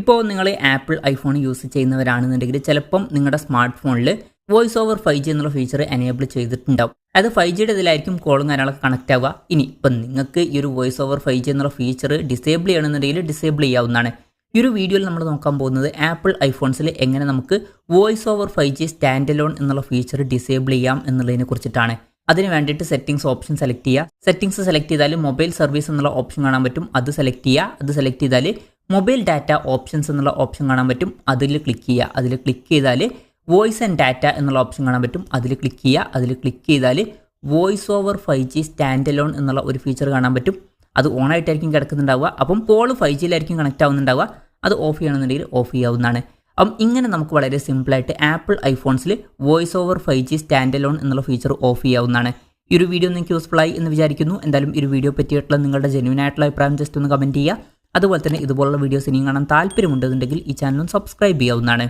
ഇപ്പോൾ നിങ്ങൾ apple iPhone use ചെയ്യുന്നവരാണെന്നുണ്ടെങ്കിൽ ചിലപ്പം നിങ്ങളുടെ സ്മാർട്ട് ഫോണിൽ വോയിസ് ഓവർ 5G എന്നുള്ള ഫീച്ചർ എനേബിൾ ചെയ്തിട്ടുണ്ടാവും. അത് 5Gയുടെ ഇതിലായിരിക്കും കോളും കാര്യങ്ങളൊക്കെ കണക്ട് ആവുക. ഇനി ഇപ്പം നിങ്ങൾക്ക് ഈ ഒരു വോയിസ് ഓവർ 5G എന്നുള്ള ഫീച്ചർ ഡിസേബിൾ ചെയ്യണമെന്നുണ്ടെങ്കിൽ ഡിസേബിൾ ചെയ്യാവുന്നതാണ്. ഈ ഒരു വീഡിയോയിൽ നമ്മൾ നോക്കാൻ പോകുന്നത് ആപ്പിൾ ഐഫോൺസിൽ എങ്ങനെ നമുക്ക് voice over 5G stand alone എന്നുള്ള ഫീച്ചർ ഡിസേബിൾ ചെയ്യാം എന്നുള്ളതിനെ കുറിച്ചിട്ടാണ്. അതിന് വേണ്ടിയിട്ട് സെറ്റിംഗ്സ് ഓപ്ഷൻ സെലക്ട് ചെയ്യുക. സെറ്റിംഗ്സ് സെലക്ട് ചെയ്താൽ മൊബൈൽ സർവീസ് എന്നുള്ള ഓപ്ഷൻ കാണാൻ പറ്റും, അത് സെലക്ട് ചെയ്യുക. അത് സെലക്ട് ചെയ്താൽ മൊബൈൽ ഡാറ്റ ഓപ്ഷൻസ് എന്നുള്ള ഓപ്ഷൻ കാണാൻ പറ്റും, അതിൽ ക്ലിക്ക് ചെയ്യുക. അതിൽ ക്ലിക്ക് ചെയ്താൽ വോയിസ് ആൻഡ് ഡാറ്റ എന്നുള്ള ഓപ്ഷൻ കാണാൻ പറ്റും, അതിൽ ക്ലിക്ക് ചെയ്യുക. അതിൽ ക്ലിക്ക് ചെയ്താൽ voice over 5G stand alone എന്നുള്ള ഒരു ഫീച്ചർ കാണാൻ പറ്റും. അത് ഓൺ ആയിട്ടായിരിക്കും കിടക്കുന്നുണ്ടാവുക. അപ്പം കോൾ 5Gയിലായിരിക്കും കണക്ട് ആവുന്നുണ്ടാവുക. അത് ഓഫ് ചെയ്യണമെന്നുണ്ടെങ്കിൽ ഓഫ് ചെയ്യാവുന്നതാണ്. അപ്പം ഇങ്ങനെ നമുക്ക് വളരെ സിമ്പിളായിട്ട് ആപ്പിൾ ഐഫോൺസിൽ voice over 5G stand alone എന്നുള്ള ഫീച്ചർ ഓഫ് ചെയ്യാവുന്നതാണ്. ഈ ഒരു വീഡിയോ നിങ്ങൾക്ക് യൂസ്ഫുൾ ആയി എന്ന് വിചാരിക്കുന്നു. എന്തായാലും ഈ ഒരു വീഡിയോ പറ്റിയിട്ടുള്ള നിങ്ങളുടെ ജെന്യൂൻ ആയിട്ടുള്ള അഭിപ്രായം ജസ്റ്റ് ഒന്ന് കമൻറ്റ് ചെയ്യുക. അതുപോലെ തന്നെ ഇതുപോലുള്ള വീഡിയോസ് ഇനിയും കാണാൻ താല്പര്യമുണ്ടെന്നുണ്ടെങ്കിൽ ഈ ചാനലും സബ്സ്ക്രൈബ് ചെയ്യാവുന്നതാണ്.